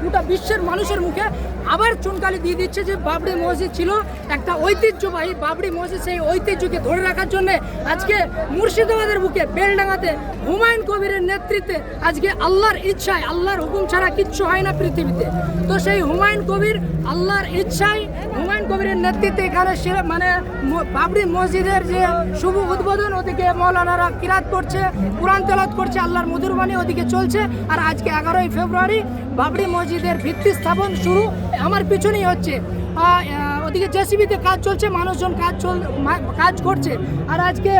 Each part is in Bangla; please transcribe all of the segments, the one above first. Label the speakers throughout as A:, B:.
A: গোটা বিশ্বের মানুষের মুখে আবার চুনকালি দিয়ে দিচ্ছে যে বাবরি মসজিদ ছিল একটা ঐতিহ্যবাহী বাবরি মসজিদ। সেই ঐতিহ্যকে ধরে রাখার জন্য আজকে মুর্শিদাবাদের বুকে বেলডাঙ্গাতে হুমায়ুন কবিরের নেতৃত্বে আজকে আল্লাহর ইচ্ছায়, আল্লাহর হুকুম ছাড়া কিচ্ছু হয় না পৃথিবীতে। তো সেই হুমায়ুন কবির আল্লাহর ইচ্ছায় হুমায়ুন কবিরের নেতৃত্বে এখানে মানে বাবরি মসজিদের যে শুভ উদ্বোধন, ওদিকে মৌলানারা কিরাত করছে, কোরআন তেলাওয়াত করছে, আল্লাহর মধুর বাণী ওদিকে চলছে। আর আজকে 11ই ফেব্রুয়ারি বাবরি মসজিদের ভিত্তি স্থাপন শুরু আমার পিছনেই হচ্ছে। ওদিকে জেসিবিতে কাজ চলছে, মানুষজন কাজ করছে। আর আজকে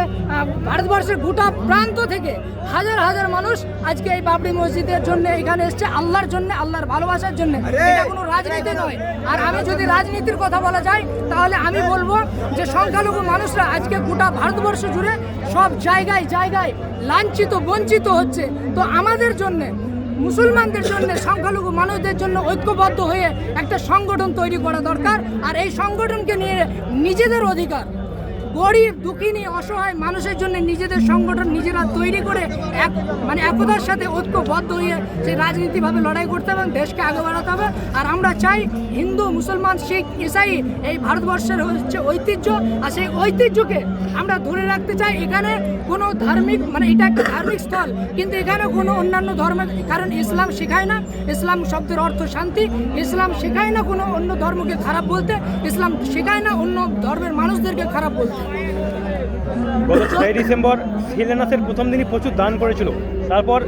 A: ভারতবর্ষের গোটা প্রান্ত থেকে হাজার হাজার মানুষ আজকে এই বাবরি মসজিদের জন্য এখানে এসছে, আল্লাহর জন্য, আল্লাহর ভালোবাসার জন্য। এটা কোনো রাজনীতি নয়। আর আমি যদি রাজনীতির কথা বলা যায় তাহলে আমি বলবো যে সংখ্যালঘু মানুষরা আজকে গোটা ভারতবর্ষ জুড়ে সব জায়গায় জায়গায় লাঞ্ছিত বঞ্চিত হচ্ছে। তো আমাদের জন্যে, মুসলমানদের জন্য, সংখ্যালঘু মানুষদের জন্য ঐক্যবদ্ধ হয়ে একটা সংগঠন তৈরি করা দরকার। আর এই সংগঠনকে নিয়ে নিজেদের অধিকার, গরিব দুঃখিনী অসহায় মানুষের জন্য নিজেদের সংগঠন নিজেরা তৈরি করে একতার সাথে ঐক্যবদ্ধ হয়ে সেই রাজনীতিভাবে লড়াই করতে হবে এবং দেশকে আগে বাড়াতে হবে। আর আমরা চাই হিন্দু, মুসলমান, শিখ, ইসাই এই ভারতবর্ষের হচ্ছে ঐতিহ্য, আর সেই ঐতিহ্যকে আমরা ধরে রাখতে চাই। এখানে কোনো ধার্মিক এটা একটা ধার্মিক স্থল, কিন্তু এখানে কোনো অন্যান্য ধর্মের, কারণ ইসলাম শেখায় না, ইসলাম শব্দের অর্থ শান্তি, ইসলাম শেখায় না কোনো অন্য ধর্মকে খারাপ বলতে, ইসলাম শেখায় না অন্য ধর্মের মানুষদেরকে খারাপ বলতে।
B: গত 6 ডিসেম্বর শিলান্যাসের প্রথম দিনই প্রচুর দান করেছিল, তারপর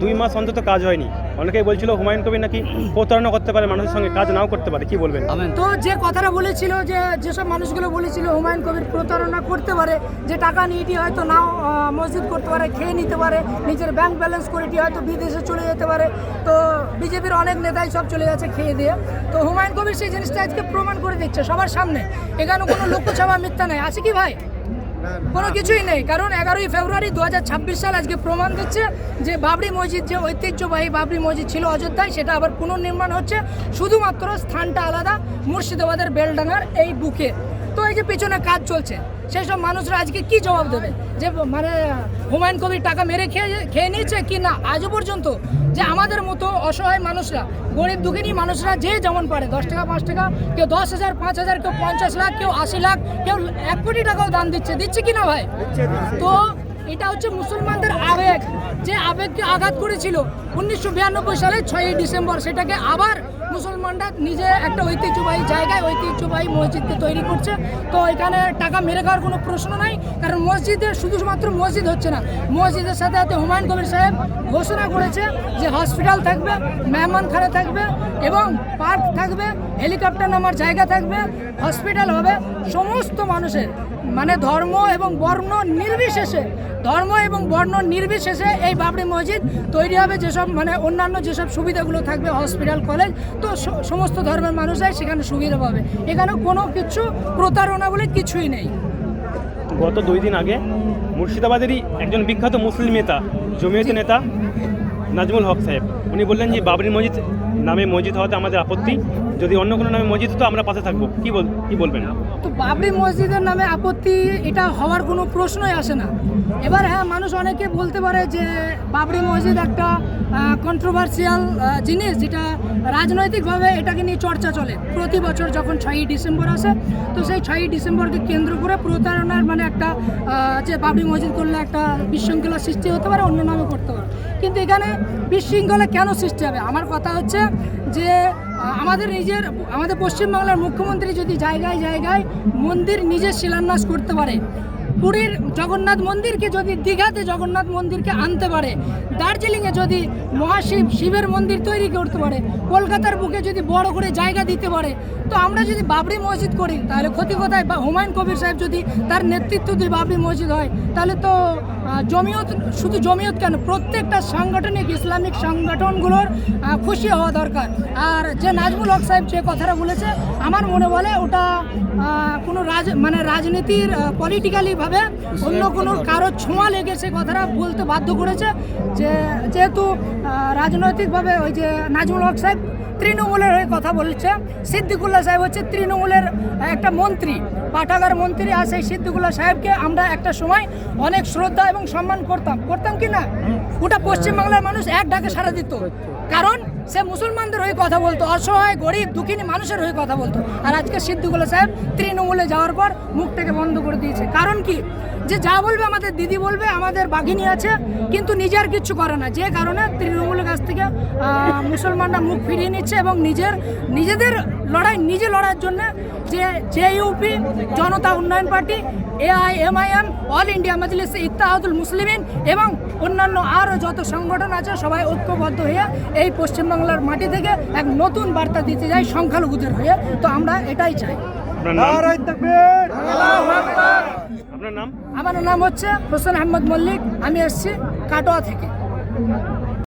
B: 2 মাস অন্তত কাজ হয়নি। অনেকেই বলছিল হুমায়ুন কবির নাকি প্রতারণা করতে পারে, মানুষের সঙ্গে কাজ নাও করতে পারে, কি বলবেন?
A: তো যে কথাটা বলেছিল, যেসব মানুষগুলো বলেছিল হুমায়ুন কবির প্রতারণা করতে পারে, যে টাকা নিয়ে হয়তো নাও মসজিদ করতে পারে, খেয়ে নিতে পারে, নিজের ব্যাংক ব্যালেন্স করে হয়তো বিদেশে চলে যেতে পারে। তো বিজেপির অনেক নেতাই সব চলে যাচ্ছে খেয়ে দিয়ে। তো হুমায়ুন কবির সেই জিনিসটা আজকে প্রমাণ করে দিচ্ছে সবার সামনে। এখানে কোনো লোকসভা মিথ্যা নেই, আছে কি ভাই? কোনো কিছুই নেই। কারণ 11ই ফেব্রুয়ারি 2026 সাল আজকে প্রমাণ দিচ্ছে যে বাবরি মসজিদ, যে ঐতিহ্যবাহী বাবরি মসজিদ ছিল অযোধ্যায়, সেটা আবার পুনর্নির্মাণ হচ্ছে, শুধুমাত্র স্থানটা আলাদা, মুর্শিদাবাদের বেলডাঙ্গার এই বুকে। তো এই যে পিছনে কাজ চলছে, সেই সব মানুষরা আজকে কি জবাব দেবে যে হুমায়ুন কবির টাকা মেরে খেয়ে নিয়েছে কি না? আজও পর্যন্ত যে আমাদের মতো অসহায় মানুষরা, গরিব দুঃখিনী মানুষরা যে যেমন পারে 10 টাকা 5 টাকা, কেউ 10,000 5,000, কেউ 50 লাখ, কেউ 80 লাখ, কেউ 1 কোটি টাকাও দান দিচ্ছে কি না ভাই? তো এটা হচ্ছে মুসলমানদের আবেগ, যে আবেগকে আঘাত করেছিল 1992 সালে 6ই ডিসেম্বর, সেটাকে আবার মুসলমানরা নিজে একটা ঐতিহ্যবাহী জায়গায় ঐতিহ্যবাহী মসজিদকে তৈরি করছে। তো এখানে টাকা মেরে খাওয়ার কোনো প্রশ্ন নাই। কারণ মসজিদে শুধুমাত্র মসজিদ হচ্ছে না, মসজিদের সাথে সাথে হুমায়ুন কবির সাহেব ঘোষণা করেছে যে হসপিটাল থাকবে, মেহমানখানা থাকবে এবং পার্ক থাকবে, হেলিকপ্টার নামার জায়গা থাকবে, হসপিটাল হবে। সমস্ত মানুষের ধর্ম এবং বর্ণ নির্বিশেষে এই বাবরি মসজিদ তৈরি হবে। যেসব অন্যান্য যেসব সুবিধাগুলো থাকবে, হসপিটাল, কলেজ, তো সমস্ত ধর্মের মানুষরাই সেখানে সুবিধা পাবে। এখানে কোনো কিছু প্রতারণা বলে কিছুই নেই।
B: গত 2 দিন আগে মুর্শিদাবাদেরই একজন বিখ্যাত মুসলিম নেতা, জমিয়তের নেতা নাজমুল হক সাহেব, উনি বললেন যে বাবরি মসজিদ নামে মসজিদ হওয়াতে আমাদের আপত্তি, যদি অন্য কোনো নামে মসজিদ হতো আমরা পাশে থাকবো, কি বলবেন?
A: তো বাবরি মসজিদের নামে আপত্তি এটা হওয়ার কোনো প্রশ্নই আসে না। এবার হ্যাঁ, মানুষ অনেকে বলতে পারে যে বাবরি মসজিদ একটা কন্ট্রোভার্সিয়াল জিনিস, যেটা রাজনৈতিকভাবে এটাকে নিয়ে চর্চা চলে প্রতি বছর যখন 6ই ডিসেম্বর আসে। তো সেই 6ই ডিসেম্বরকে কেন্দ্র করে প্রতারণার একটা যে বাবরি মসজিদ করলে একটা বিশৃঙ্খলা সৃষ্টি হতে পারে, অন্য নামে করতে পারে। কিন্তু এখানে বিশৃঙ্খলা কেন সৃষ্টি হবে? আমার কথা হচ্ছে যে আমাদের পশ্চিমবাংলার মুখ্যমন্ত্রী যদি জায়গায় জায়গায় মন্দির নিজে শিলান্যাস করতে পারে, পুরীর জগন্নাথ মন্দিরকে যদি দীঘাতে জগন্নাথ মন্দিরকে আনতে পারে, দার্জিলিংয়ে যদি শিবের মন্দির তৈরি করতে পারে, কলকাতার বুকে যদি বড় করে জায়গা দিতে পারে, তো আমরা যদি বাবরি মসজিদ করি তাহলে ক্ষতি কোথায়? বা হুমায়ুন কবির সাহেব যদি তার নেতৃত্ব দিয়ে বাবরি মসজিদ হয়, তাহলে তো শুধু জমিয়ত কেন, প্রত্যেকটা সাংগঠনিক ইসলামিক সংগঠনগুলোর খুশি হওয়া দরকার। আর যে নাজমুল হক সাহেব যে কথাটা বলেছে, আমার মনে বলে ওটা কোনো রাজনীতির পলিটিক্যালিভাবে অন্য কোনো কারো ছোঁয়া লেগে সে কথাটা বলতে বাধ্য করেছে। যেহেতু রাজনৈতিকভাবে ওই যে নাজমুল হক সাহেব তৃণমূলের হয়ে কথা বলছে, সিদ্দিকুল্লাহ সাহেব হচ্ছে তৃণমূলের একটা মন্ত্রী, পাঠাগার মন্ত্রী। আর সেই সিদ্দিকুল্লাহ সাহেবকে আমরা একটা সময় অনেক শ্রদ্ধা এবং সম্মান করতাম কি না? গোটা পশ্চিমবাংলার মানুষ এক ডাকে সাড়া দিত, কারণ সে মুসলমানদের হয়ে কথা বলতো, অসহায় গরিব দুঃখিনী মানুষের হয়ে কথা বলতো। আর আজকে সিদ্দিকুল্লাহ সাহেব তৃণমূলে যাওয়ার পর মুখটাকে বন্ধ করে দিয়েছে। কারণ কি, যে যা বলবে আমাদের দিদি বলবে, আমাদের বাঘিনী আছে, কিন্তু নিজের কিচ্ছু করে না, যে কারণে তৃণমূলের কাছ থেকে মুসলমানরা মুখ ফিরিয়ে নিচ্ছে এবং নিজেদের লড়াই নিজে লড়ার জন্য যে ইউপি জনতা উন্নয়ন পার্টি, AIMIM, অল ইন্ডিয়া মজলিস ইত্তেহাদুল মুসলিমিন এবং অন্যান্য আরও যত সংগঠন আছে সবাই ঐক্যবদ্ধ হয়ে এই পশ্চিমবাংলার মাটি থেকে এক নতুন বার্তা দিতে যায় সংখ্যালঘুদের হয়ে। তো আমরা এটাই চাই।
B: আপনার নাম? আপনার নাম?
A: আমার নাম হচ্ছে হোসেন আহমদ মল্লিক, আমি এসেছি কাটোয়া থেকে।